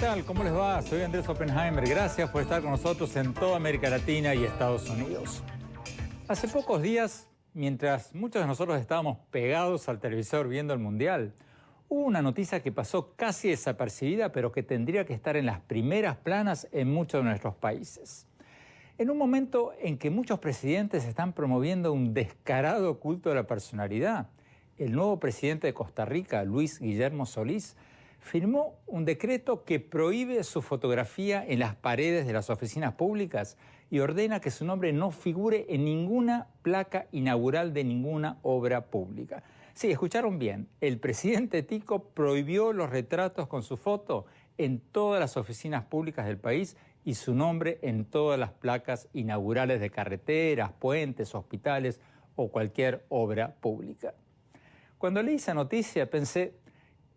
tal? ¿Cómo les va? Soy Andrés Oppenheimer. Gracias por estar con nosotros en toda América Latina y Estados Unidos. Hace pocos días, mientras muchos de nosotros estábamos pegados al televisor viendo el Mundial, hubo una noticia que pasó casi desapercibida, pero que tendría que estar en las primeras planas en muchos de nuestros países. En un momento en que muchos presidentes están promoviendo un descarado culto de la personalidad, el nuevo presidente de Costa Rica, Luis Guillermo Solís, firmó un decreto que prohíbe su fotografía en las paredes de las oficinas públicas y ordena que su nombre no figure en ninguna placa inaugural de ninguna obra pública. Sí, escucharon bien, el presidente tico prohibió los retratos con su foto en todas las oficinas públicas del país y su nombre en todas las placas inaugurales de carreteras, puentes, hospitales o cualquier obra pública. Cuando leí esa noticia pensé,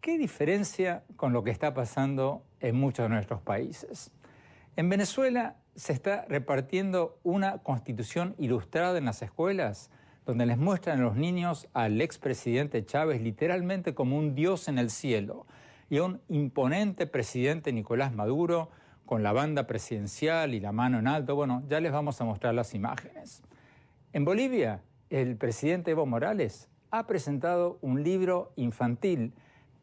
¿qué diferencia con lo que está pasando en muchos de nuestros países? En Venezuela se está repartiendo una constitución ilustrada en las escuelas, donde les muestran a los niños al expresidente Chávez literalmente como un dios en el cielo y a un imponente presidente Nicolás Maduro con la banda presidencial y la mano en alto. Bueno, ya les vamos a mostrar las imágenes. En Bolivia, el presidente Evo Morales ha presentado un libro infantil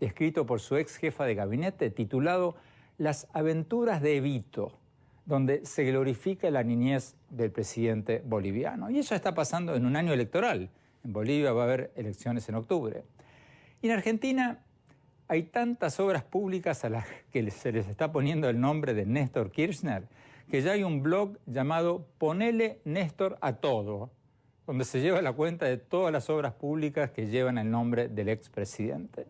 escrito por su ex jefa de gabinete, titulado Las aventuras de Evito, donde se glorifica la niñez del presidente boliviano. Y eso está pasando en un año electoral. En Bolivia va a haber elecciones en octubre. Y en Argentina hay tantas obras públicas a las que se les está poniendo el nombre de Néstor Kirchner, que ya hay un blog llamado Ponele Néstor a todo, donde se lleva la cuenta de todas las obras públicas que llevan el nombre del expresidente.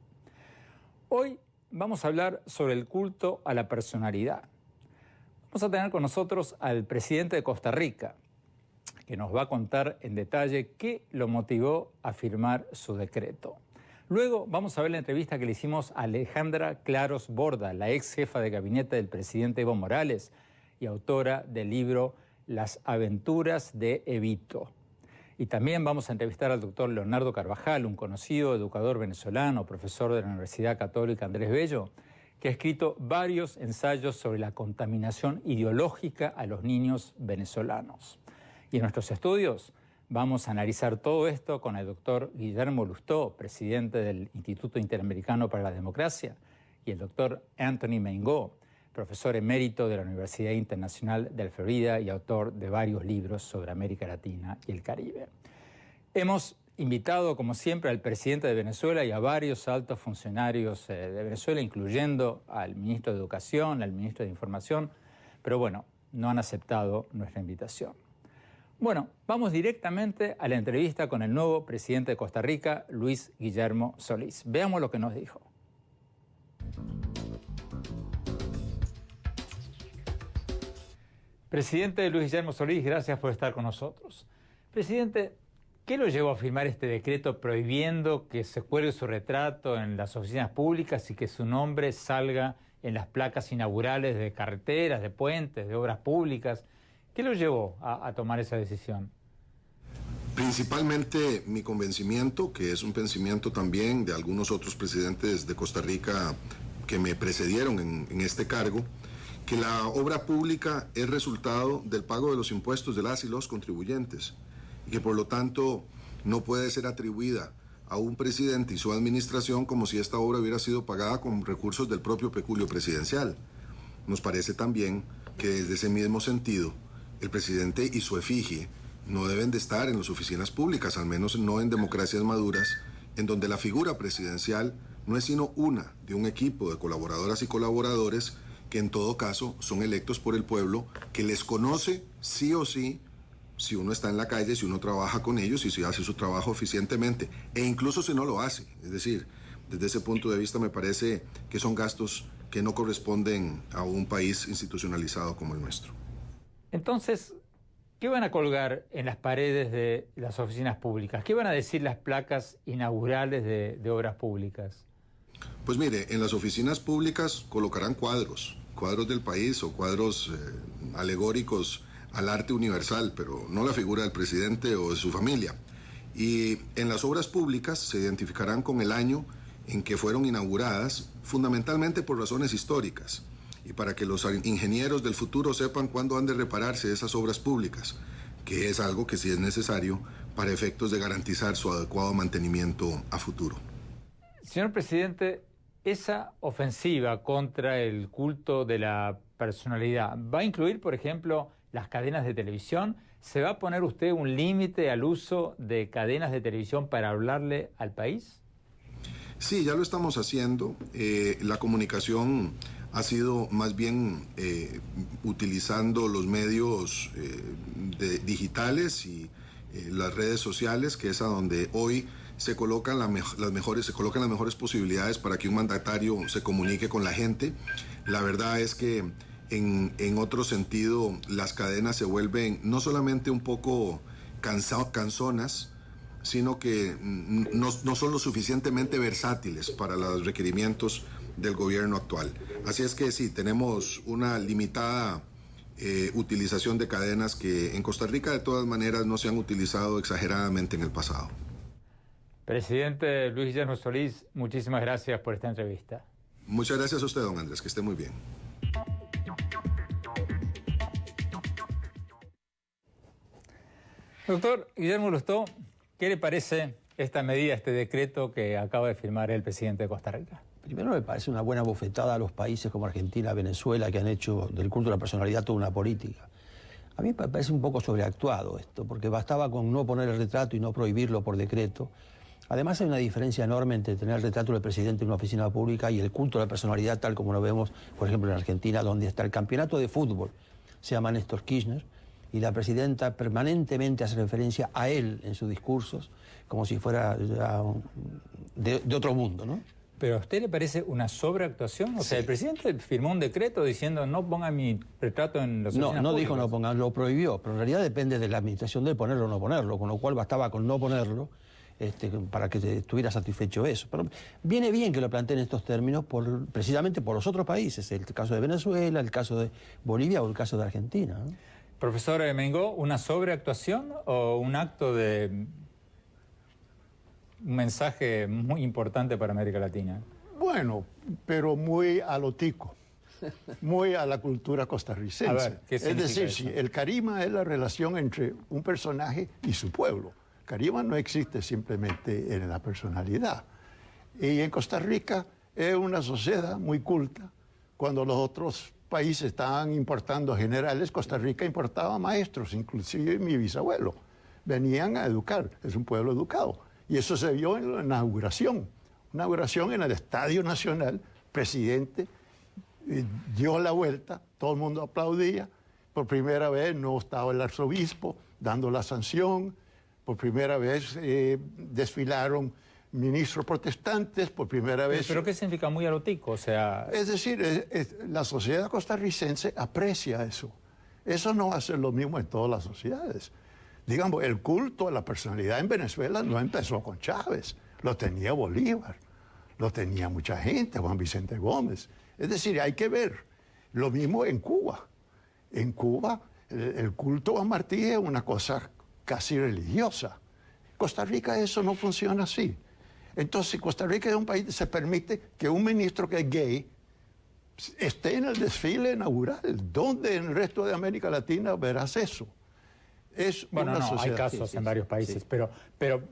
Hoy vamos a hablar sobre el culto a la personalidad. Vamos a tener con nosotros al presidente de Costa Rica, que nos va a contar en detalle qué lo motivó a firmar su decreto. Luego vamos a ver la entrevista que le hicimos a Alejandra Claros Borda, la ex jefa de gabinete del presidente Evo Morales y autora del libro Las aventuras de Evito. Y también vamos a entrevistar al doctor Leonardo Carvajal, un conocido educador venezolano, profesor de la Universidad Católica Andrés Bello, que ha escrito varios ensayos sobre la contaminación ideológica a los niños venezolanos. Y en nuestros estudios vamos a analizar todo esto con el doctor Guillermo Lustó, presidente del Instituto Interamericano para la Democracia, y el doctor Anthony Mengó, profesor emérito de la Universidad Internacional de Florida y autor de varios libros sobre América Latina y el Caribe. Hemos invitado, como siempre, al presidente de Venezuela y a varios altos funcionarios de Venezuela, incluyendo al ministro de Educación, al ministro de Información, pero bueno, no han aceptado nuestra invitación. Bueno, vamos directamente a la entrevista con el nuevo presidente de Costa Rica, Luis Guillermo Solís. Veamos lo que nos dijo. Presidente Luis Guillermo Solís, gracias por estar con nosotros. Presidente, ¿qué lo llevó a firmar este decreto prohibiendo que se cuelgue su retrato en las oficinas públicas y que su nombre salga en las placas inaugurales de carreteras, de puentes, de obras públicas? ¿Qué lo llevó a tomar esa decisión? Principalmente mi convencimiento, que es un pensamiento también de algunos otros presidentes de Costa Rica que me precedieron en este cargo, que la obra pública es resultado del pago de los impuestos de las y los contribuyentes y que por lo tanto no puede ser atribuida a un presidente y su administración como si esta obra hubiera sido pagada con recursos del propio peculio presidencial. Nos parece también que desde ese mismo sentido el presidente y su efigie no deben de estar en las oficinas públicas, al menos no en democracias maduras, en donde la figura presidencial no es sino una de un equipo de colaboradoras y colaboradores que en todo caso son electos por el pueblo, que les conoce sí o sí, si uno está en la calle, si uno trabaja con ellos y si hace su trabajo eficientemente, e incluso si no lo hace. Es decir, desde ese punto de vista me parece que son gastos que no corresponden a un país institucionalizado como el nuestro. Entonces, ¿qué van a colgar en las paredes de las oficinas públicas? ¿Qué van a decir las placas inaugurales de obras públicas? Pues mire, en las oficinas públicas colocarán cuadros del país o cuadros alegóricos al arte universal, pero no la figura del presidente o de su familia. Y en las obras públicas se identificarán con el año en que fueron inauguradas, fundamentalmente por razones históricas. y para que los ingenieros del futuro sepan cuándo han de repararse esas obras públicas, que es algo que sí es necesario para efectos de garantizar su adecuado mantenimiento a futuro. Señor presidente, esa ofensiva contra el culto de la personalidad va a incluir, por ejemplo, las cadenas de televisión. ¿Se va a poner usted un límite al uso de cadenas de televisión para hablarle al país? Sí, ya lo estamos haciendo. La comunicación ha sido más bien utilizando los medios digitales y las redes sociales, que es a donde hoy se colocan las mejores posibilidades para que un mandatario se comunique con la gente. La verdad es que en otro sentido las cadenas se vuelven no solamente un poco cansonas, sino que no son lo suficientemente versátiles para los requerimientos del gobierno actual. Así es que sí, tenemos una limitada utilización de cadenas que en Costa Rica de todas maneras no se han utilizado exageradamente en el pasado. Presidente Luis Guillermo Solís, muchísimas gracias por esta entrevista. Muchas gracias a usted, don Andrés, que esté muy bien. Doctor Guillermo Lustó, ¿qué le parece esta medida, este decreto que acaba de firmar el presidente de Costa Rica? Primero me parece una buena bofetada a los países como Argentina, Venezuela, que han hecho del culto de la personalidad toda una política. A mí me parece un poco sobreactuado esto, porque bastaba con no poner el retrato y no prohibirlo por decreto. Además hay una diferencia enorme entre tener el retrato del presidente en una oficina pública y el culto de la personalidad tal como lo vemos, por ejemplo, en Argentina, donde está el campeonato de fútbol, se llama Néstor Kirchner, y la presidenta permanentemente hace referencia a él en sus discursos, como si fuera de otro mundo, ¿no? ¿Pero a usted le parece una sobreactuación? O sea, el presidente firmó un decreto diciendo no ponga mi retrato en los oficinas No públicas. dijo no ponga, lo prohibió, pero en realidad depende de la administración de ponerlo o no ponerlo, con lo cual bastaba con no ponerlo para que estuviera satisfecho eso. Pero viene bien que lo planteen en estos términos precisamente por los otros países, el caso de Venezuela, el caso de Bolivia o el caso de Argentina, ¿no? Profesor Mengó, ¿una sobreactuación o un acto de un mensaje muy importante para América Latina? Bueno, pero muy a lo tico, muy a la cultura costarricense. A ver, ¿qué significa es decir, eso? si el carisma es la relación entre un personaje y su pueblo. Carisma no existe simplemente en la personalidad. Y en Costa Rica es una sociedad muy culta. Cuando los otros países estaban importando generales, Costa Rica importaba maestros, inclusive mi bisabuelo. Venían a educar, es un pueblo educado. Y eso se vio en la inauguración. Una inauguración en el Estadio Nacional, presidente dio la vuelta, todo el mundo aplaudía. Por primera vez no estaba el arzobispo dando la sanción. Por primera vez desfilaron ministros protestantes, por primera vez... ¿Pero qué significa muy a lo tico? O sea... Es decir, la sociedad costarricense aprecia eso. Eso no va a ser lo mismo en todas las sociedades. Digamos, el culto a la personalidad en Venezuela no empezó con Chávez, lo tenía Bolívar, lo tenía mucha gente, Juan Vicente Gómez. Es decir, hay que ver. Lo mismo en Cuba. En Cuba, el culto a Martí es una cosa casi religiosa. Costa Rica eso no funciona así. Entonces, Costa Rica es un país que se permite que un ministro que es gay esté en el desfile inaugural. ¿Dónde en el resto de América Latina verás eso? Es bueno, una no, sociedad. hay casos en varios países, pero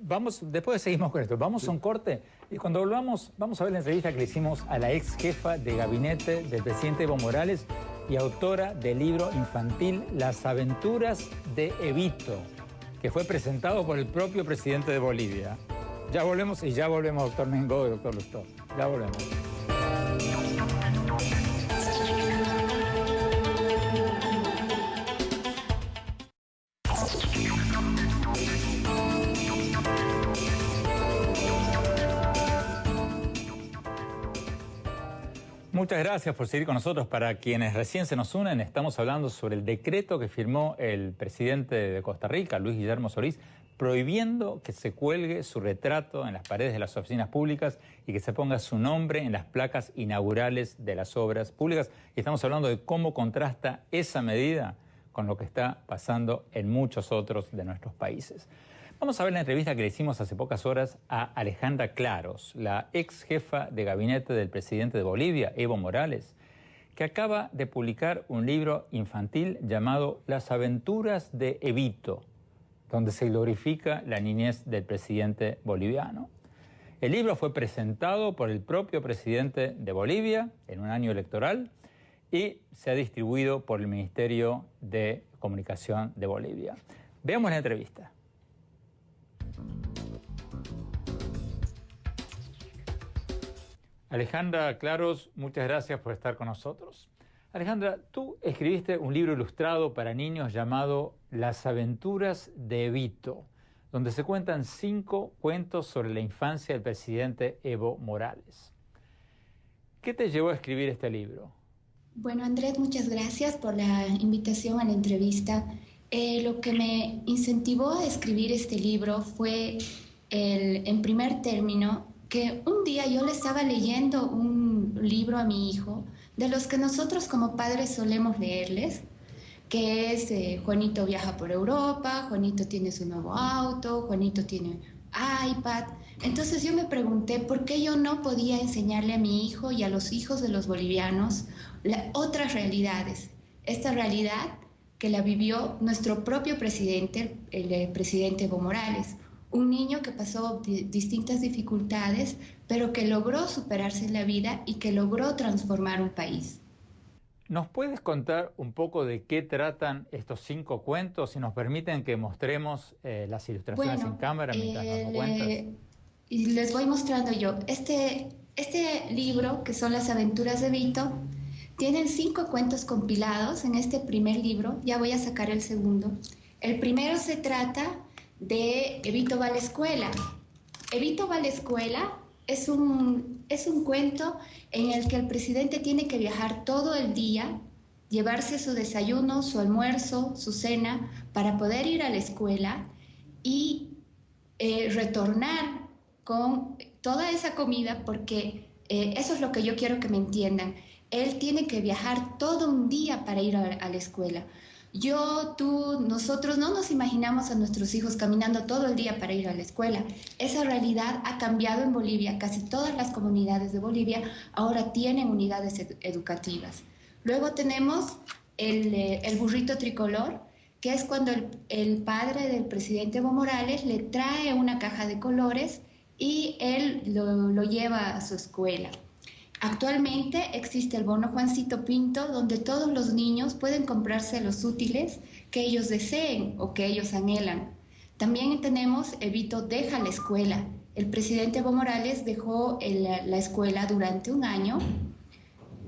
vamos, después seguimos con esto. Vamos a un corte y cuando volvamos vamos a ver la entrevista que le hicimos a la ex jefa de gabinete del presidente Evo Morales y autora del libro infantil Las aventuras de Evito, que fue presentado por el propio presidente de Bolivia. Ya volvemos, doctor Mengó y doctor Lustó. Ya volvemos. Muchas gracias por seguir con nosotros. Para quienes recién se nos unen, estamos hablando sobre el decreto que firmó el presidente de Costa Rica, Luis Guillermo Solís, prohibiendo que se cuelgue su retrato en las paredes de las oficinas públicas y que se ponga su nombre en las placas inaugurales de las obras públicas. Y estamos hablando de cómo contrasta esa medida con lo que está pasando en muchos otros de nuestros países. Vamos a ver la entrevista que le hicimos hace pocas horas a Alejandra Claros, la ex jefa de gabinete del presidente de Bolivia, Evo Morales, que acaba de publicar un libro infantil llamado Las aventuras de Evito, donde se glorifica la niñez del presidente boliviano. El libro fue presentado por el propio presidente de Bolivia en un año electoral y se ha distribuido por el Ministerio de Comunicación de Bolivia. Veamos la entrevista. Alejandra Claros, muchas gracias por estar con nosotros. Alejandra, tú escribiste un libro ilustrado para niños llamado Las aventuras de Evito, donde se cuentan 5 cuentos sobre la infancia del presidente Evo Morales. ¿Qué te llevó a escribir este libro? Bueno, Andrés, muchas gracias por la invitación a la entrevista. Lo que me incentivó a escribir este libro fue, en primer término, que un día yo le estaba leyendo un libro a mi hijo, de los que nosotros como padres solemos leerles, que es Juanito viaja por Europa, Juanito tiene su nuevo auto, Juanito tiene iPad. Entonces yo me pregunté por qué yo no podía enseñarle a mi hijo y a los hijos de los bolivianos otras realidades. Esta realidad que la vivió nuestro propio presidente, el presidente Evo Morales. Un niño que pasó distintas dificultades, pero que logró superarse en la vida y que logró transformar un país. ¿Nos puedes contar un poco de qué tratan estos 5 cuentos? Si nos permiten que mostremos las ilustraciones en cámara mientras nos lo cuentas. Y les voy mostrando yo. Este libro, que son Las aventuras de Evito, tienen 5 cuentos compilados en este primer libro. Ya voy a sacar el segundo. El primero se trata de Evito va a la escuela. Evito va a la escuela es un cuento en el que el presidente tiene que viajar todo el día, llevarse su desayuno, su almuerzo, su cena, para poder ir a la escuela y retornar con toda esa comida, porque eso es lo que yo quiero que me entiendan. Él tiene que viajar todo un día para ir a la escuela. Yo, tú, nosotros no nos imaginamos a nuestros hijos caminando todo el día para ir a la escuela. Esa realidad ha cambiado en Bolivia. Casi todas las comunidades de Bolivia ahora tienen unidades educativas. Luego tenemos el burrito tricolor, que es cuando el padre del presidente Evo Morales le trae una caja de colores y él lo lleva a su escuela. Actualmente existe el bono Juancito Pinto, donde todos los niños pueden comprarse los útiles que ellos deseen o que ellos anhelan. También tenemos Evito deja la escuela. El presidente Evo Morales dejó la escuela durante un año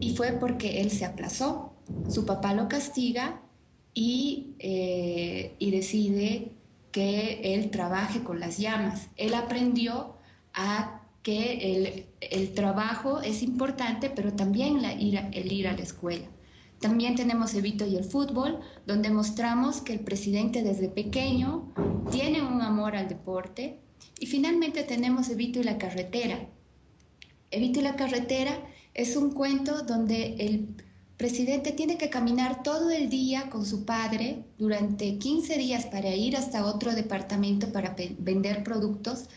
y fue porque él se aplazó. Su papá lo castiga y decide que él trabaje con las llamas. Él aprendió a que el trabajo es importante, pero también el ir a la escuela. También tenemos Evito y el fútbol, donde mostramos que el presidente desde pequeño tiene un amor al deporte. Y finalmente tenemos Evito y la carretera. Evito y la carretera es un cuento donde el presidente tiene que caminar todo el día con su padre durante 15 días para ir hasta otro departamento para vender productos,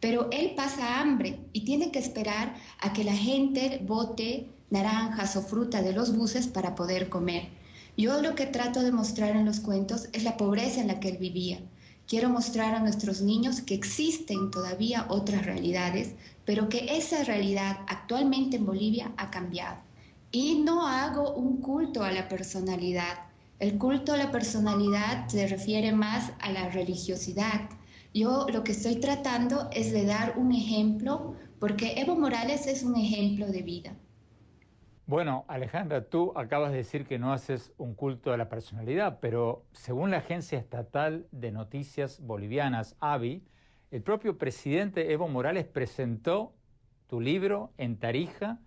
pero él pasa hambre y tiene que esperar a que la gente bote naranjas o fruta de los buses para poder comer. Yo lo que trato de mostrar en los cuentos es la pobreza en la que él vivía. Quiero mostrar a nuestros niños que existen todavía otras realidades, pero que esa realidad actualmente en Bolivia ha cambiado. Y no hago un culto a la personalidad. El culto a la personalidad se refiere más a la religiosidad. Yo lo que estoy tratando es de dar un ejemplo, porque Evo Morales es un ejemplo de vida. Bueno, Alejandra, tú acabas de decir que no haces un culto a la personalidad, pero según la Agencia Estatal de Noticias Bolivianas, ABI, el propio presidente Evo Morales presentó tu libro en Tarija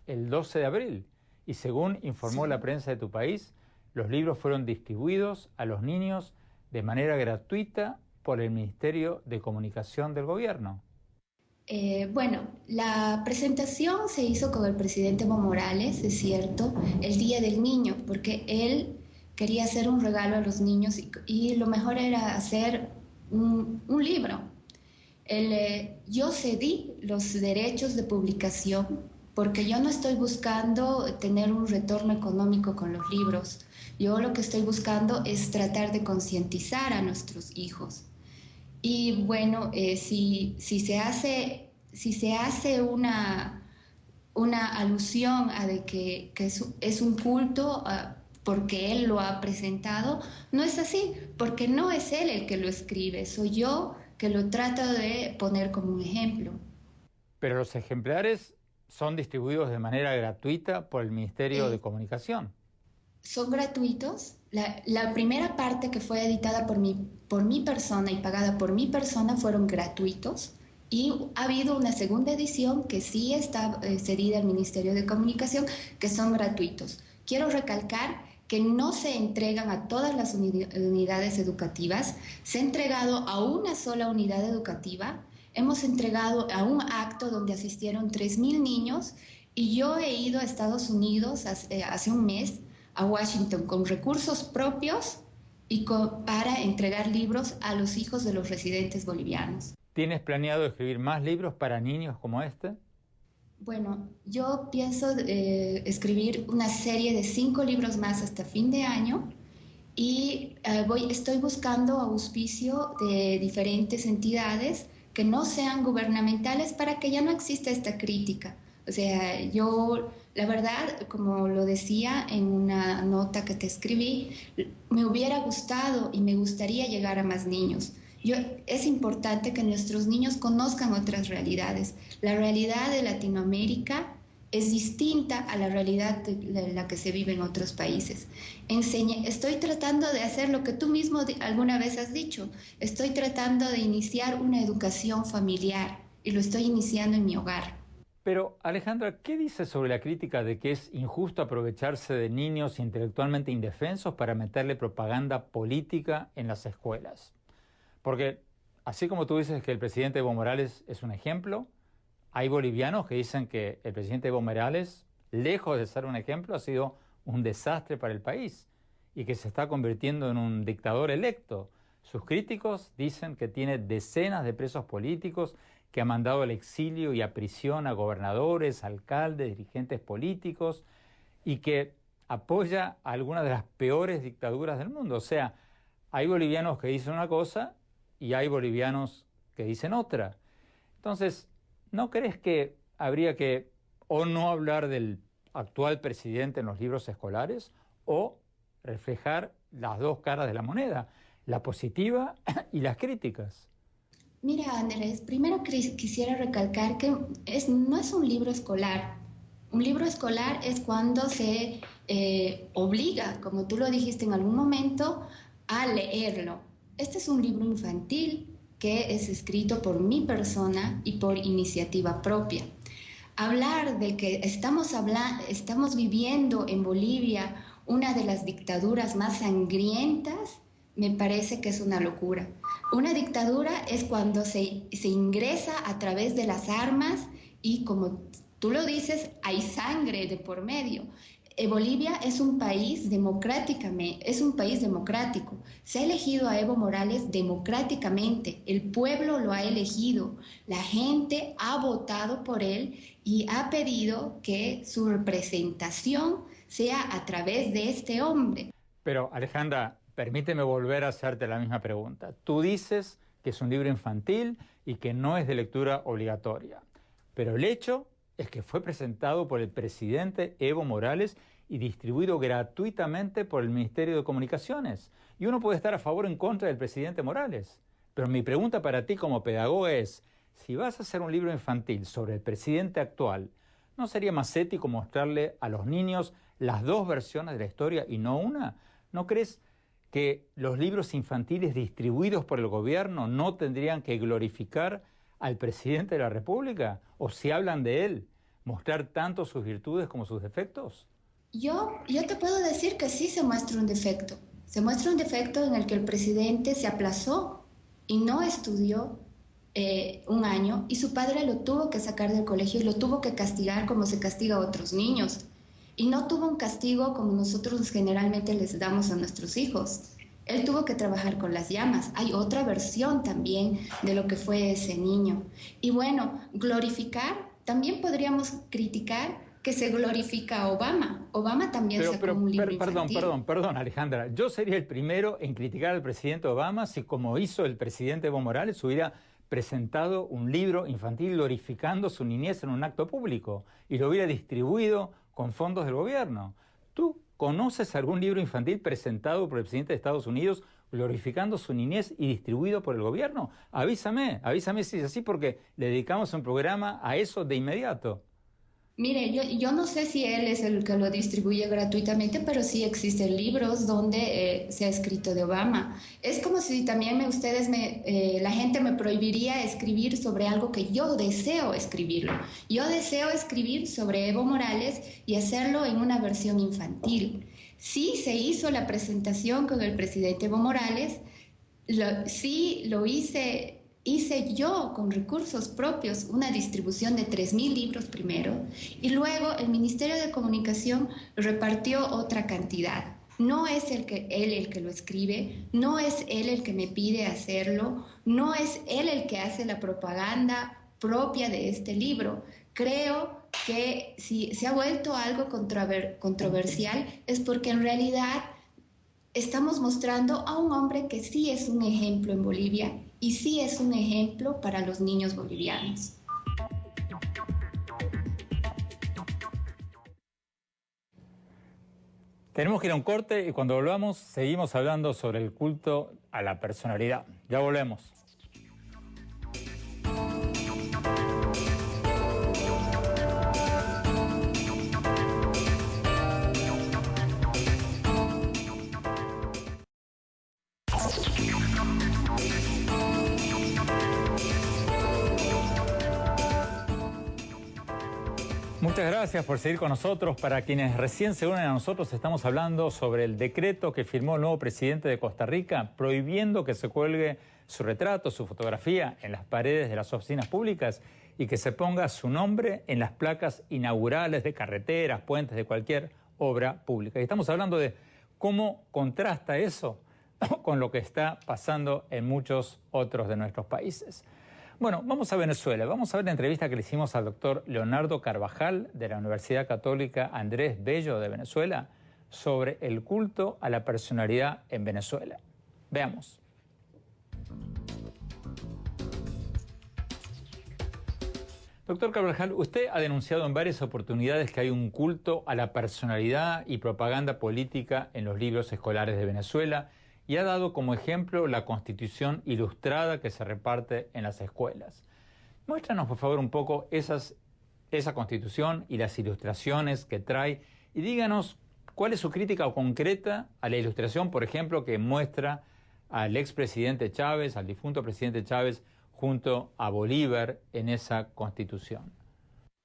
el 12 de abril. Y según informó la prensa de tu país, los libros fueron distribuidos a los niños de manera gratuita por el Ministerio de Comunicación del gobierno. Bueno, la presentación se hizo con el presidente Evo Morales, es cierto, el Día del Niño, porque él quería hacer un regalo a los niños y lo mejor era hacer un libro. Yo cedí los derechos de publicación porque yo no estoy buscando tener un retorno económico con los libros. Yo lo que estoy buscando es tratar de concientizar a nuestros hijos. Y bueno, si se hace una alusión a de que es un culto porque él lo ha presentado, no es así, porque no es él el que lo escribe, soy yo que lo trato de poner como un ejemplo. Pero los ejemplares son distribuidos de manera gratuita por el Ministerio de Comunicación. Son gratuitos. La primera parte que fue editada por mi persona y pagada por mi persona fueron gratuitos. Y ha habido una segunda edición que sí está cedida al Ministerio de Comunicación, que son gratuitos. Quiero recalcar que no se entregan a todas las unidades educativas, se ha entregado a una sola unidad educativa. Hemos entregado a un acto donde asistieron 3,000 niños y yo he ido a Estados Unidos hace un mes, a Washington, con recursos propios y para entregar libros a los hijos de los residentes bolivianos. ¿Tienes planeado escribir más libros para niños como este? Bueno, yo pienso escribir una serie de 5 libros más hasta fin de año y estoy buscando auspicio de diferentes entidades que no sean gubernamentales para que ya no exista esta crítica. O sea, yo, la verdad, como lo decía en una nota que te escribí, me hubiera gustado y me gustaría llegar a más niños. Es importante que nuestros niños conozcan otras realidades. La realidad de Latinoamérica es distinta a la realidad de la que se vive en otros países. Estoy tratando de hacer lo que tú mismo alguna vez has dicho. Estoy tratando de iniciar una educación familiar y lo estoy iniciando en mi hogar. Pero, Alejandra, ¿qué dices sobre la crítica de que es injusto aprovecharse de niños intelectualmente indefensos para meterle propaganda política en las escuelas? Porque, así como tú dices que el presidente Evo Morales es un ejemplo, hay bolivianos que dicen que el presidente Evo Morales, lejos de ser un ejemplo, ha sido un desastre para el país y que se está convirtiendo en un dictador electo. Sus críticos dicen que tiene decenas de presos políticos, que ha mandado al exilio y a prisión a gobernadores, alcaldes, dirigentes políticos y que apoya a algunas de las peores dictaduras del mundo. O sea, hay bolivianos que dicen una cosa y hay bolivianos que dicen otra. Entonces, ¿no crees que habría que o no hablar del actual presidente en los libros escolares o reflejar las dos caras de la moneda, la positiva y las críticas? Mira, Andrés, primero quisiera recalcar que no es un libro escolar. Un libro escolar es cuando se obliga, como tú lo dijiste en algún momento, a leerlo. Este es un libro infantil que es escrito por mi persona y por iniciativa propia. Hablar de que estamos viviendo en Bolivia una de las dictaduras más sangrientas, me parece que es una locura. Una dictadura es cuando se ingresa a través de las armas y, como tú lo dices, hay sangre de por medio. Bolivia es un país democrático. Se ha elegido a Evo Morales democráticamente. El pueblo lo ha elegido. La gente ha votado por él y ha pedido que su representación sea a través de este hombre. Pero, Alejandra, permíteme volver a hacerte la misma pregunta. Tú dices que es un libro infantil y que no es de lectura obligatoria. Pero el hecho es que fue presentado por el presidente Evo Morales y distribuido gratuitamente por el Ministerio de Comunicaciones. Y uno puede estar a favor o en contra del presidente Morales. Pero mi pregunta para ti como pedagoga es, si vas a hacer un libro infantil sobre el presidente actual, ¿no sería más ético mostrarle a los niños las dos versiones de la historia y no una? ¿No crees que los libros infantiles distribuidos por el gobierno no tendrían que glorificar al presidente de la República? ¿O si hablan de él, mostrar tanto sus virtudes como sus defectos? Yo te puedo decir que sí se muestra un defecto. Se muestra un defecto en el que el presidente se aplazó y no estudió un año y su padre lo tuvo que sacar del colegio y lo tuvo que castigar como se castiga a otros niños. Y no tuvo un castigo como nosotros generalmente les damos a nuestros hijos. Él tuvo que trabajar con las llamas. Hay otra versión también de lo que fue ese niño. Y bueno, glorificar También podríamos criticar que se glorifica a Obama. Obama también sacó un libro infantil. Perdón, Alejandra. Yo sería el primero en criticar al presidente Obama si, como hizo el presidente Evo Morales, hubiera presentado un libro infantil glorificando su niñez en un acto público y lo hubiera distribuido con fondos del gobierno. ¿Tú conoces algún libro infantil presentado por el presidente de Estados Unidos glorificando su niñez y distribuido por el gobierno? Avísame si es así, porque le dedicamos un programa a eso de inmediato. Mire, yo no sé si él es el que lo distribuye gratuitamente, pero sí existen libros donde se ha escrito de Obama. Es como si también la gente me prohibiría escribir sobre algo que yo deseo escribirlo. Yo deseo escribir sobre Evo Morales y hacerlo en una versión infantil. Sí se hizo la presentación con el presidente Evo Morales, lo hice yo con recursos propios, una distribución de 3.000 libros primero, y luego el Ministerio de Comunicación repartió otra cantidad. No es él el que lo escribe, no es él el que me pide hacerlo, no es él el que hace la propaganda propia de este libro. Creo que si se ha vuelto algo controversial es porque en realidad estamos mostrando a un hombre que sí es un ejemplo en Bolivia y sí es un ejemplo para los niños bolivianos. Tenemos que ir a un corte y cuando volvamos seguimos hablando sobre el culto a la personalidad. Ya volvemos. Muchas gracias por seguir con nosotros. Para quienes recién se unen a nosotros, estamos hablando sobre el decreto que firmó el nuevo presidente de Costa Rica, prohibiendo que se cuelgue su retrato, su fotografía en las paredes de las oficinas públicas y que se ponga su nombre en las placas inaugurales de carreteras, puentes, de cualquier obra pública. Y estamos hablando de cómo contrasta eso con lo que está pasando en muchos otros de nuestros países. Bueno, vamos a Venezuela. Vamos a ver la entrevista que le hicimos al doctor Leonardo Carvajal de la Universidad Católica Andrés Bello de Venezuela sobre el culto a la personalidad en Venezuela. Veamos. Doctor Carvajal, usted ha denunciado en varias oportunidades que hay un culto a la personalidad y propaganda política en los libros escolares de Venezuela y ha dado como ejemplo la Constitución ilustrada que se reparte en las escuelas. Muéstranos, por favor, un poco esa Constitución y las ilustraciones que trae y díganos cuál es su crítica concreta a la ilustración, por ejemplo, que muestra al expresidente Chávez, al difunto presidente Chávez, junto a Bolívar en esa Constitución.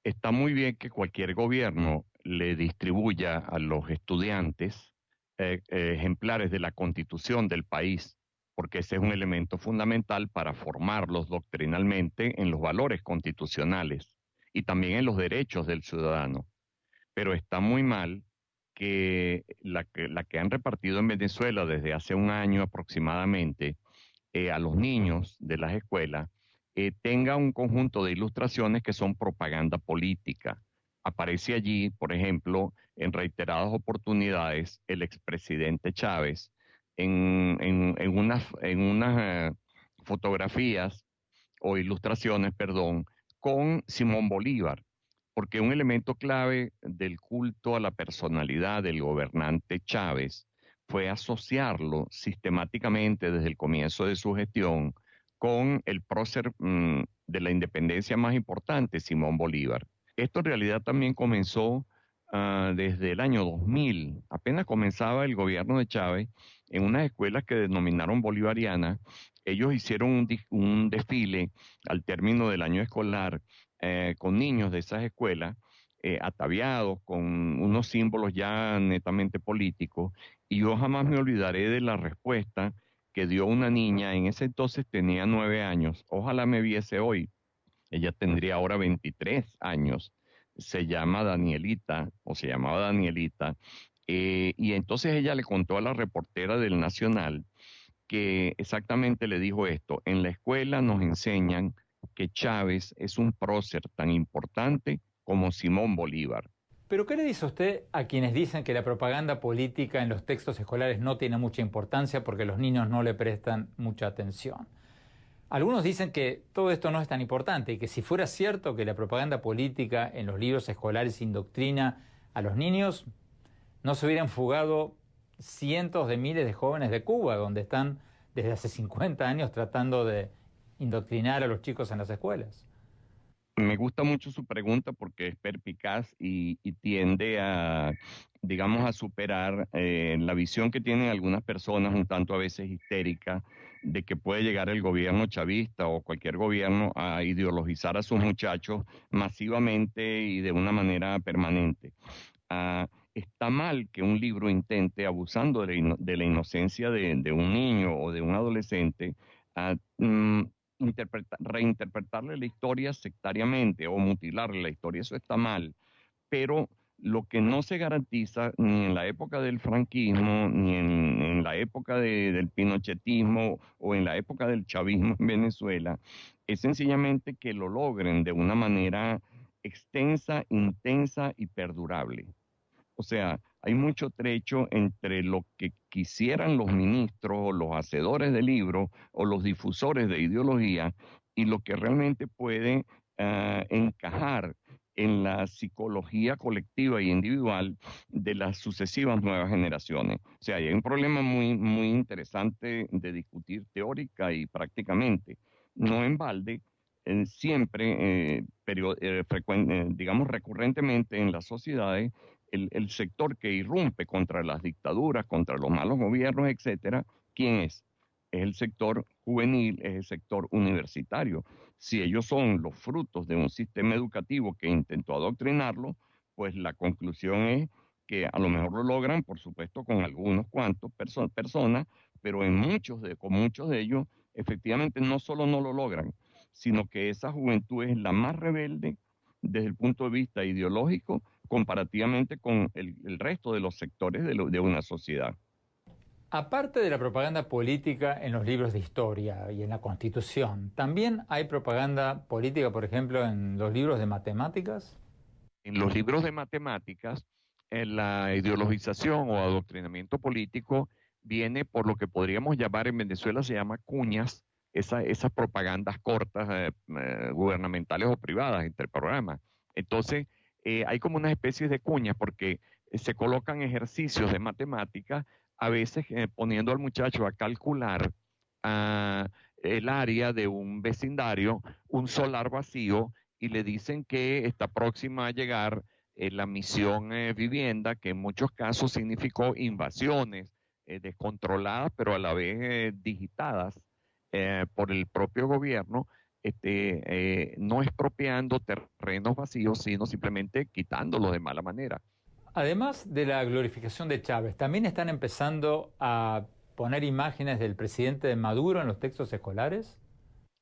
Está muy bien que cualquier gobierno le distribuya a los estudiantes ejemplares de la Constitución del país, porque ese es un elemento fundamental para formarlos doctrinalmente en los valores constitucionales y también en los derechos del ciudadano. Pero está muy mal que la que han repartido en Venezuela desde hace un año aproximadamente a los niños de las escuelas tenga un conjunto de ilustraciones que son propaganda política. Aparece allí, por ejemplo, en reiteradas oportunidades, el expresidente Chávez en unas fotografías o ilustraciones, perdón, con Simón Bolívar, porque un elemento clave del culto a la personalidad del gobernante Chávez fue asociarlo sistemáticamente desde el comienzo de su gestión con el prócer de la independencia más importante, Simón Bolívar. Esto en realidad también comenzó desde el año 2000. Apenas comenzaba el gobierno de Chávez, en unas escuelas que denominaron bolivarianas, ellos hicieron un desfile al término del año escolar con niños de esas escuelas, ataviados con unos símbolos ya netamente políticos, y yo jamás me olvidaré de la respuesta que dio una niña. En ese entonces tenía 9 años, ojalá me viese hoy. Ella tendría ahora 23 años, se llama Danielita, o se llamaba Danielita, y entonces ella le contó a la reportera del Nacional que exactamente le dijo esto: en la escuela nos enseñan que Chávez es un prócer tan importante como Simón Bolívar. Pero ¿qué le dice usted a quienes dicen que la propaganda política en los textos escolares no tiene mucha importancia porque los niños no le prestan mucha atención? Algunos dicen que todo esto no es tan importante y que si fuera cierto que la propaganda política en los libros escolares indoctrina a los niños, no se hubieran fugado cientos de miles de jóvenes de Cuba, donde están desde hace 50 años tratando de indoctrinar a los chicos en las escuelas. Me gusta mucho su pregunta porque es perspicaz y tiende a, digamos, a superar la visión que tienen algunas personas, un tanto a veces histérica, de que puede llegar el gobierno chavista o cualquier gobierno a ideologizar a sus muchachos masivamente y de una manera permanente. Está mal que un libro intente, abusando de la inocencia de un niño o de un adolescente, reinterpretarle la historia sectariamente o mutilarle la historia. Eso está mal, pero lo que no se garantiza ni en la época del franquismo, ni en la época del pinochetismo o en la época del chavismo en Venezuela, es sencillamente que lo logren de una manera extensa, intensa y perdurable. O sea, hay mucho trecho entre lo que quisieran los ministros o los hacedores de libros o los difusores de ideología y lo que realmente puede encajar en la psicología colectiva y individual de las sucesivas nuevas generaciones. O sea, hay un problema muy, muy interesante de discutir teórica y prácticamente. No en balde, siempre, digamos, recurrentemente en las sociedades, el sector que irrumpe contra las dictaduras, contra los malos gobiernos, etcétera, ¿quién es? Es el sector juvenil, es el sector universitario. Si ellos son los frutos de un sistema educativo que intentó adoctrinarlo, pues la conclusión es que a lo mejor lo logran, por supuesto, con algunos cuantos personas, pero con muchos de ellos, efectivamente, no solo no lo logran, sino que esa juventud es la más rebelde desde el punto de vista ideológico comparativamente con el resto de los sectores de una sociedad. Aparte de la propaganda política en los libros de historia y en la Constitución, ¿también hay propaganda política, por ejemplo, en los libros de matemáticas? En los libros de matemáticas, la ideologización o adoctrinamiento político viene por lo que podríamos llamar en Venezuela, se llama cuñas, esas propagandas cortas, gubernamentales o privadas entre programas. Entonces, hay como una especie de cuñas porque se colocan ejercicios de matemáticas, a veces poniendo al muchacho a calcular el área de un vecindario, un solar vacío, y le dicen que está próxima a llegar la misión vivienda, que en muchos casos significó invasiones descontroladas, pero a la vez digitadas por el propio gobierno, no expropiando terrenos vacíos, sino simplemente quitándolos de mala manera. Además de la glorificación de Chávez, ¿también están empezando a poner imágenes del presidente Maduro en los textos escolares?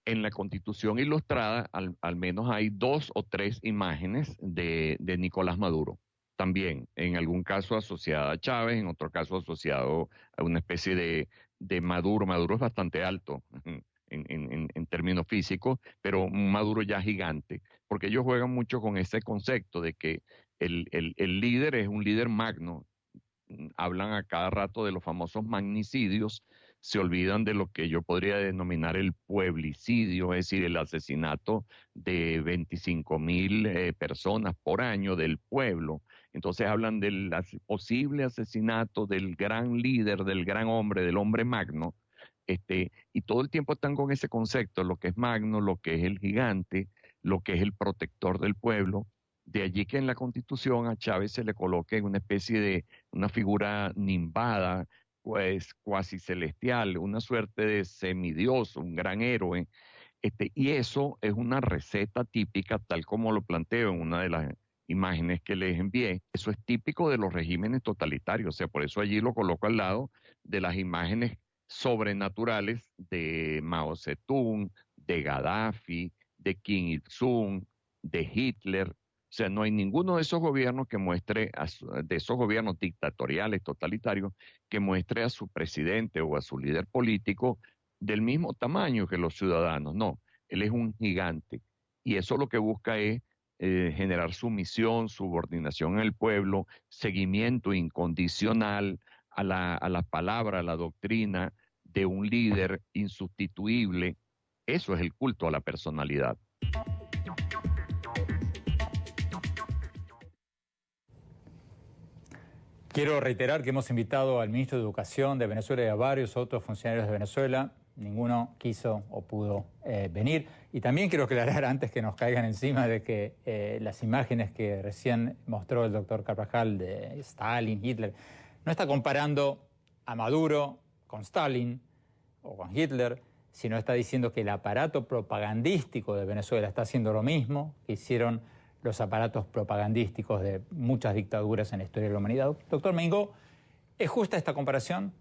En la Constitución Ilustrada, al menos hay 2 o 3 imágenes de Nicolás Maduro. También, en algún caso asociada a Chávez, en otro caso asociado a una especie de Maduro. Maduro es bastante alto en términos físicos, pero un Maduro ya gigante, porque ellos juegan mucho con ese concepto de que el líder es un líder magno. Hablan a cada rato de los famosos magnicidios, se olvidan de lo que yo podría denominar el pueblicidio, es decir, el asesinato de 25,000 personas por año del pueblo. Entonces hablan del posible asesinato del gran líder, del gran hombre, del hombre magno, y todo el tiempo están con ese concepto, lo que es magno, lo que es el gigante, lo que es el protector del pueblo. De allí que en la Constitución a Chávez se le coloque una especie de una figura nimbada, pues cuasi celestial, una suerte de semidios, un gran héroe. Y eso es una receta típica, tal como lo planteo en una de las imágenes que les envié. Eso es típico de los regímenes totalitarios, o sea, por eso allí lo coloco al lado de las imágenes sobrenaturales de Mao Zedong, de Gaddafi, de Kim Il-sung, de Hitler. O sea, no hay ninguno de esos gobiernos que muestre, de esos gobiernos dictatoriales, totalitarios, que muestre a su presidente o a su líder político del mismo tamaño que los ciudadanos. No, Él es un gigante. Y eso lo que busca es generar sumisión, subordinación en el pueblo, seguimiento incondicional a la palabra, a la doctrina de un líder insustituible. Eso es el culto a la personalidad. Quiero reiterar que hemos invitado al ministro de Educación de Venezuela y a varios otros funcionarios de Venezuela. Ninguno quiso o pudo venir. Y también quiero aclarar, antes que nos caigan encima, de que las imágenes que recién mostró el doctor Carvajal de Stalin, Hitler, no está comparando a Maduro con Stalin o con Hitler, sino está diciendo que el aparato propagandístico de Venezuela está haciendo lo mismo que hicieron los aparatos propagandísticos de muchas dictaduras en la historia de la humanidad. Doctor Mengó, ¿es justa esta comparación?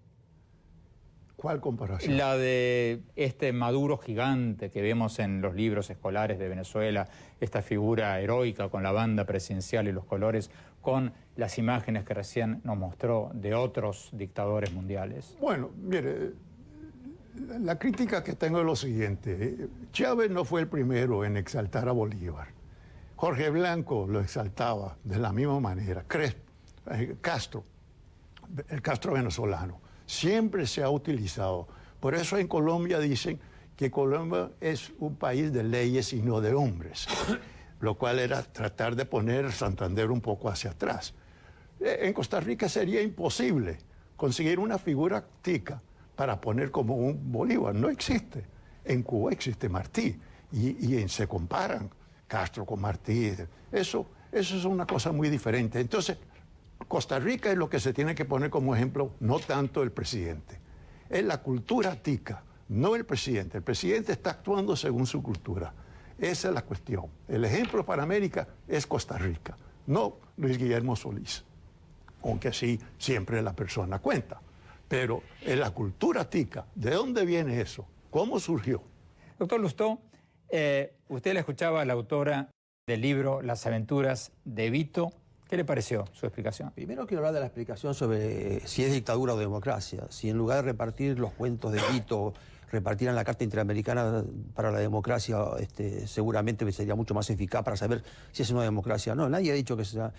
¿Cuál comparación? La de este Maduro gigante que vemos en los libros escolares de Venezuela, esta figura heroica con la banda presidencial y los colores, con las imágenes que recién nos mostró de otros dictadores mundiales. Bueno, mire, la crítica que tengo es lo siguiente. Chávez no fue el primero en exaltar a Bolívar. Jorge Blanco lo exaltaba de la misma manera. Castro, el Castro venezolano, siempre se ha utilizado. Por eso en Colombia dicen que Colombia es un país de leyes y no de hombres, lo cual era tratar de poner Santander un poco hacia atrás. En Costa Rica sería imposible conseguir una figura tica para poner como un Bolívar. No existe. En Cuba existe Martí y se comparan Castro con Martí. Eso es una cosa muy diferente. Entonces, Costa Rica es lo que se tiene que poner como ejemplo, no tanto el presidente. Es la cultura tica, no el presidente. El presidente está actuando según su cultura. Esa es la cuestión. El ejemplo para América es Costa Rica, no Luis Guillermo Solís. Aunque sí, siempre la persona cuenta. Pero es la cultura tica. ¿De dónde viene eso? ¿Cómo surgió? Doctor Lustó, usted la escuchaba a la autora del libro Las aventuras de Vito. ¿Qué le pareció su explicación? Primero quiero hablar de la explicación sobre si es dictadura o democracia. Si en lugar de repartir los cuentos de Vito repartieran la Carta Interamericana para la Democracia, seguramente sería mucho más eficaz para saber si es una democracia o no. Nadie ha dicho que sea...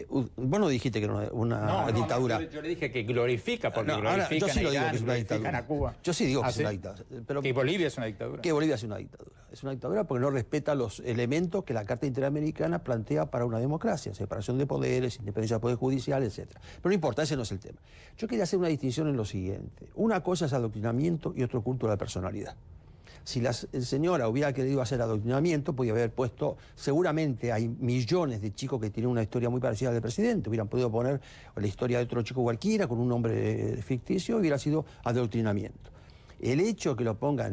vos no dijiste que era una dictadura. No, yo le dije que glorifica, porque glorifican yo sí lo digo a Irán, que es una glorifican a Cuba. Yo sí digo que es ¿sí? una dictadura. Pero que Bolivia es una dictadura. Que Bolivia es una dictadura. Es una dictadura porque no respeta los elementos que la Carta Interamericana plantea para una democracia. Separación de poderes, independencia del Poder Judicial, etc. Pero no importa, ese no es el tema. Yo quería hacer una distinción en lo siguiente. Una cosa es adoctrinamiento y otro culto a la personalidad. Si la señora hubiera querido hacer adoctrinamiento, podía haber puesto, seguramente hay millones de chicos que tienen una historia muy parecida a la del presidente, hubieran podido poner la historia de otro chico cualquiera con un nombre ficticio, hubiera sido adoctrinamiento. El hecho que lo ponga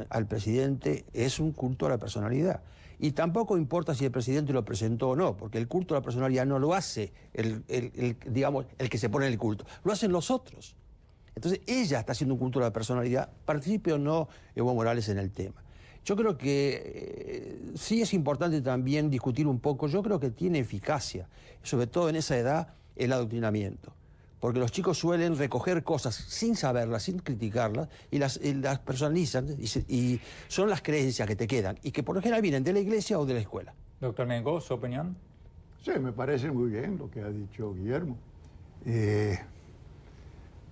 al presidente es un culto a la personalidad. Y tampoco importa si el presidente lo presentó o no, porque el culto a la personalidad no lo hace digamos, el que se pone en el culto, lo hacen los otros. Entonces ella está haciendo un culto a la personalidad, participe o no Evo Morales en el tema. Yo creo que sí es importante también discutir un poco, yo creo que tiene eficacia, sobre todo en esa edad, el adoctrinamiento. Porque los chicos suelen recoger cosas sin saberlas, sin criticarlas, y las personalizan, y son las creencias que te quedan, y que por lo general vienen de la iglesia o de la escuela. Doctor Mengó, ¿su opinión? Sí, me parece muy bien lo que ha dicho Guillermo.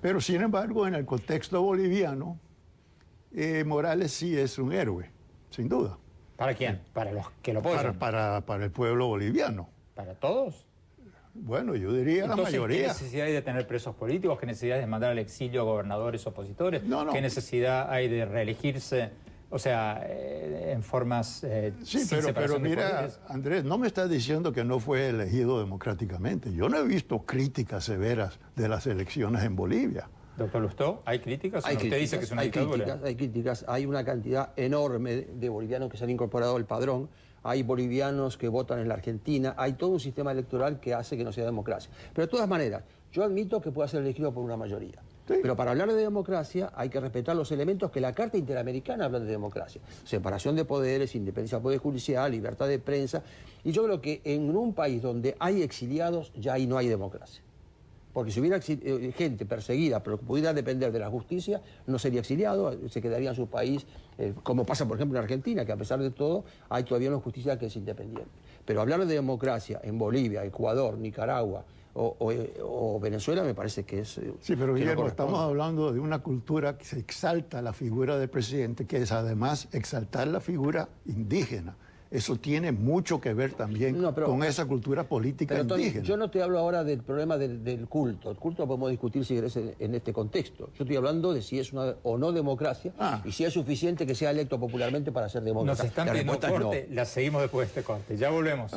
Pero sin embargo, en el contexto boliviano, Morales sí es un héroe, sin duda. ¿Para quién? ¿Para los que lo apoyan? Para el pueblo boliviano. ¿Para todos? Bueno, yo diría la mayoría. ¿Qué necesidad hay de tener presos políticos? ¿Qué necesidad hay de mandar al exilio a gobernadores opositores? No. ¿Qué necesidad hay de reelegirse? O sea, en formas sí, sin pero mira, poderes. Andrés, no me estás diciendo que no fue elegido democráticamente. Yo no he visto críticas severas de las elecciones en Bolivia. Doctor Lustó, ¿hay críticas? Usted dice que es una dictadura. Hay críticas, hay una cantidad enorme de bolivianos que se han incorporado al padrón, hay bolivianos que votan en la Argentina, hay todo un sistema electoral que hace que no sea democracia. Pero de todas maneras, yo admito que pueda ser elegido por una mayoría. Sí. Pero para hablar de democracia hay que respetar los elementos que la Carta Interamericana habla de democracia. Separación de poderes, independencia del Poder Judicial, libertad de prensa. Y yo creo que en un país donde hay exiliados, ya ahí no hay democracia. Porque si hubiera gente perseguida, pero que pudiera depender de la justicia, no sería exiliado, se quedaría en su país, como pasa, por ejemplo, en Argentina, que a pesar de todo hay todavía una justicia que es independiente. Pero hablar de democracia en Bolivia, Ecuador, Nicaragua o Venezuela me parece que es... Sí, pero Guillermo, estamos hablando de una cultura que se exalta la figura del presidente, que es además exaltar la figura indígena. Eso tiene mucho que ver también con esa cultura política Tony, indígena. Yo no te hablo ahora del problema del culto. El culto lo podemos discutir si querés en este contexto. Yo estoy hablando de si es una o no democracia y si es suficiente que sea electo popularmente para ser demócrata. Nos están pidiendo corte, la seguimos después de este corte. Ya volvemos.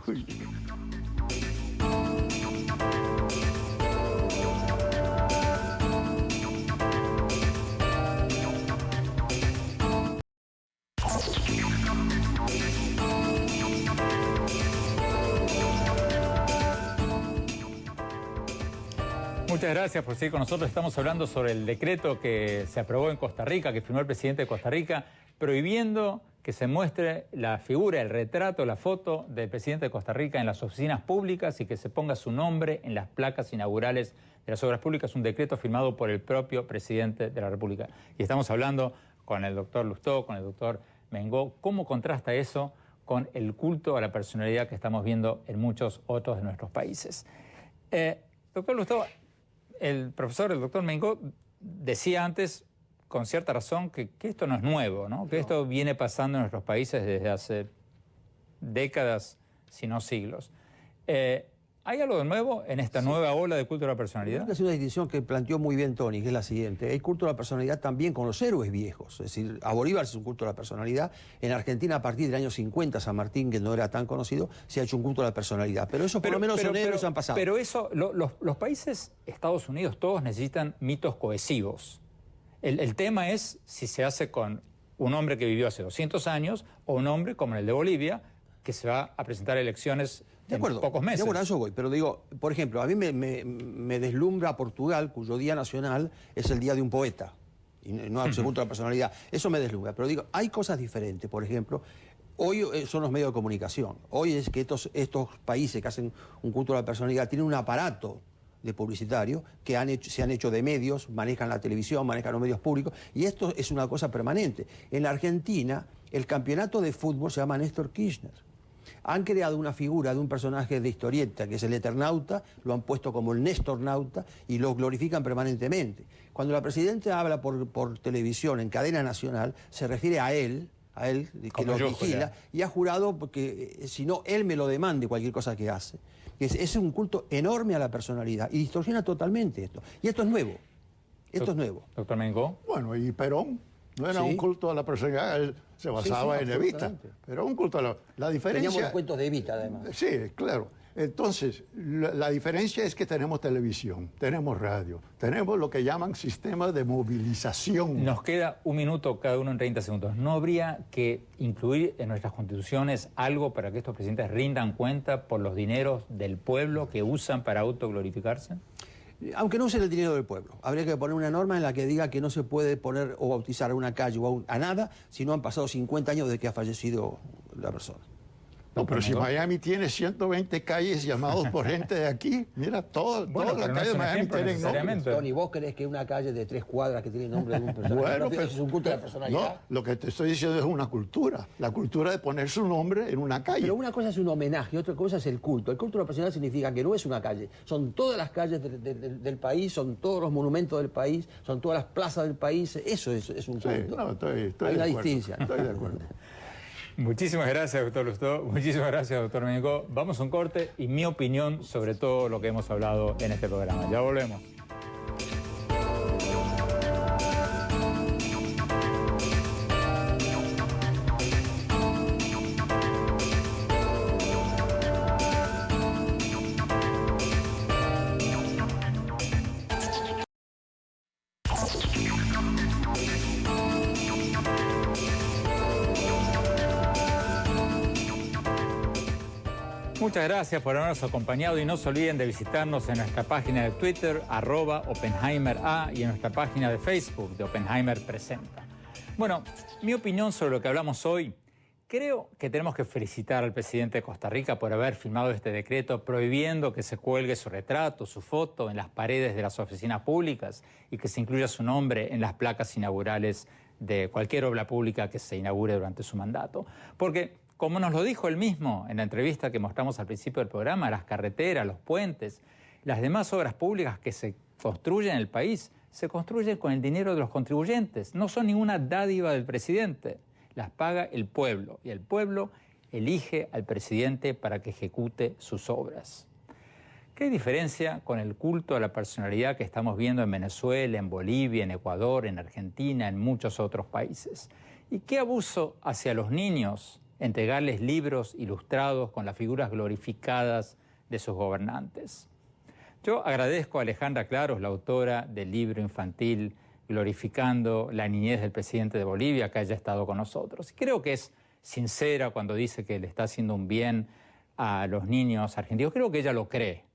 Muy bien. Muchas gracias por seguir con nosotros. Estamos hablando sobre el decreto que se aprobó en Costa Rica, que firmó el presidente de Costa Rica, prohibiendo que se muestre la figura, el retrato, la foto del presidente de Costa Rica en las oficinas públicas y que se ponga su nombre en las placas inaugurales de las obras públicas. Un decreto firmado por el propio presidente de la República. Y estamos hablando con el doctor Lustó, con el doctor Mengó. ¿Cómo contrasta eso con el culto a la personalidad que estamos viendo en muchos otros de nuestros países? Doctor Lustó, el doctor Mengó, decía antes, con cierta razón, que esto no es nuevo, ¿no? Que esto viene pasando en nuestros países desde hace décadas, si no siglos. ¿Hay algo de nuevo en esta nueva ola de culto a la personalidad? Creo que es una distinción que planteó muy bien Tony, que es la siguiente. Hay culto a la personalidad también con los héroes viejos. Es decir, a Bolívar es un culto a la personalidad. En Argentina, a partir del año 50, San Martín, que no era tan conocido, se ha hecho un culto a la personalidad. Pero eso por lo menos son héroes han pasado. Pero eso, los países, Estados Unidos, todos necesitan mitos cohesivos. El tema es si se hace con un hombre que vivió hace 200 años o un hombre como el de Bolivia, que se va a presentar a elecciones en pocos meses. De acuerdo, a eso voy. Pero digo, por ejemplo, a mí me deslumbra Portugal, cuyo día nacional es el día de un poeta. Y no se culto a la personalidad. Eso me deslumbra. Pero digo, hay cosas diferentes. Por ejemplo, hoy son los medios de comunicación. Hoy es que estos países que hacen un culto a la personalidad tienen un aparato de publicitario que se han hecho de medios, manejan la televisión, manejan los medios públicos, y esto es una cosa permanente. En la Argentina, el campeonato de fútbol se llama Néstor Kirchner. Han creado una figura de un personaje de historieta, que es el Eternauta, lo han puesto como el Néstornauta y lo glorifican permanentemente. Cuando la presidenta habla por televisión en cadena nacional, se refiere a él que lo vigila, y ha jurado porque si no, él me lo demande cualquier cosa que hace. Es un culto enorme a la personalidad y distorsiona totalmente esto. Y esto es nuevo. Esto es nuevo. Doctor Mengó. Bueno, y Perón no era un culto a la personalidad, él se basaba en Evita, pero un culto a la diferencia... Teníamos los cuentos de Evita, además. Sí, claro. Entonces, la diferencia es que tenemos televisión, tenemos radio, tenemos lo que llaman sistemas de movilización. Nos queda un minuto cada uno en 30 segundos. ¿No habría que incluir en nuestras constituciones algo para que estos presidentes rindan cuenta por los dineros del pueblo que usan para autoglorificarse? Aunque no usen el dinero del pueblo, habría que poner una norma en la que diga que no se puede poner o bautizar a una calle o a nada si no han pasado 50 años de que ha fallecido la persona. No, pero si Miami tiene 120 calles llamadas por gente de aquí, mira, todas las calles de Miami tienen nombre. Tony, ¿vos crees que una calle de 3 cuadras que tiene nombre de un personaje? Bueno, pero, eso es un culto de la personalidad. No, lo que te estoy diciendo es una cultura. La cultura de poner su nombre en una calle. Pero una cosa es un homenaje, otra cosa es el culto. El culto de la personalidad significa que no es una calle. Son todas las calles del país, son todos los monumentos del país, son todas las plazas del país. Eso es un culto. Sí, no, estoy Hay una distinción. Estoy de acuerdo. Muchísimas gracias, doctor Lustó. Muchísimas gracias, doctor Mengó. Vamos a un corte y mi opinión sobre todo lo que hemos hablado en este programa. Ya volvemos. Muchas gracias por habernos acompañado y no se olviden de visitarnos en nuestra página de Twitter, @OppenheimerA, y en nuestra página de Facebook de Oppenheimer Presenta. Bueno, mi opinión sobre lo que hablamos hoy Creo que tenemos que felicitar al presidente de Costa Rica por haber firmado este decreto prohibiendo que se cuelgue su retrato, su foto en las paredes de las oficinas públicas y que se incluya su nombre en las placas inaugurales de cualquier obra pública que se inaugure durante su mandato. Porque, como nos lo dijo él mismo en la entrevista que mostramos al principio del programa, las carreteras, los puentes, las demás obras públicas que se construyen en el país se construyen con el dinero de los contribuyentes. No son ninguna dádiva del presidente. Las paga el pueblo y el pueblo elige al presidente para que ejecute sus obras. ¿Qué diferencia con el culto a la personalidad que estamos viendo en Venezuela, en Bolivia, en Ecuador, en Argentina, en muchos otros países? ¿Y qué abuso hacia los niños entregarles libros ilustrados con las figuras glorificadas de sus gobernantes? Yo agradezco a Alejandra Claros, la autora del libro infantil glorificando la niñez del presidente de Bolivia, que haya estado con nosotros. Creo que es sincera cuando dice que le está haciendo un bien a los niños argentinos. Creo que ella lo cree,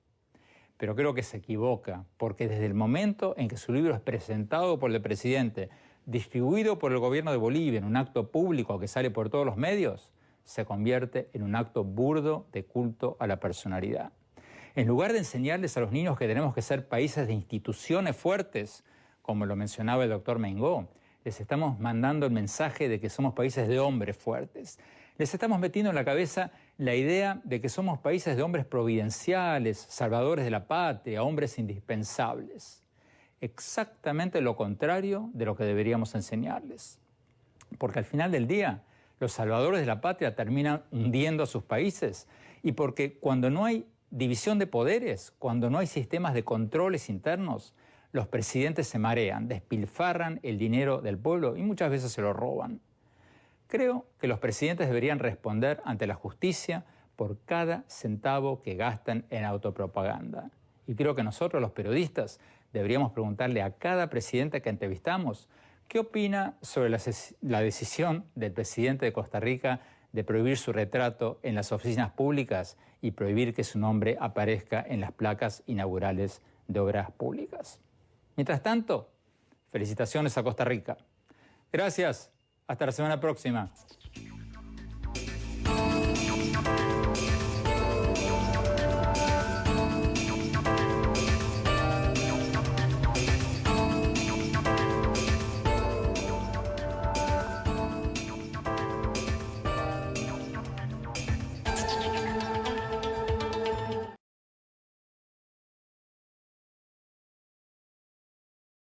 pero creo que se equivoca, porque desde el momento en que su libro es presentado por el presidente, distribuido por el gobierno de Bolivia en un acto público que sale por todos los medios, se convierte en un acto burdo de culto a la personalidad. En lugar de enseñarles a los niños que tenemos que ser países de instituciones fuertes, como lo mencionaba el doctor Mengó, les estamos mandando el mensaje de que somos países de hombres fuertes. Les estamos metiendo en la cabeza la idea de que somos países de hombres providenciales, salvadores de la patria, hombres indispensables. Exactamente lo contrario de lo que deberíamos enseñarles. Porque al final del día, los salvadores de la patria terminan hundiendo a sus países, y porque cuando no hay división de poderes, cuando no hay sistemas de controles internos, los presidentes se marean, despilfarran el dinero del pueblo y muchas veces se lo roban. Creo que los presidentes deberían responder ante la justicia por cada centavo que gastan en autopropaganda. Y creo que nosotros, los periodistas, deberíamos preguntarle a cada presidente que entrevistamos qué opina sobre la decisión del presidente de Costa Rica de prohibir su retrato en las oficinas públicas y prohibir que su nombre aparezca en las placas inaugurales de obras públicas. Mientras tanto, felicitaciones a Costa Rica. Gracias. Hasta la semana próxima.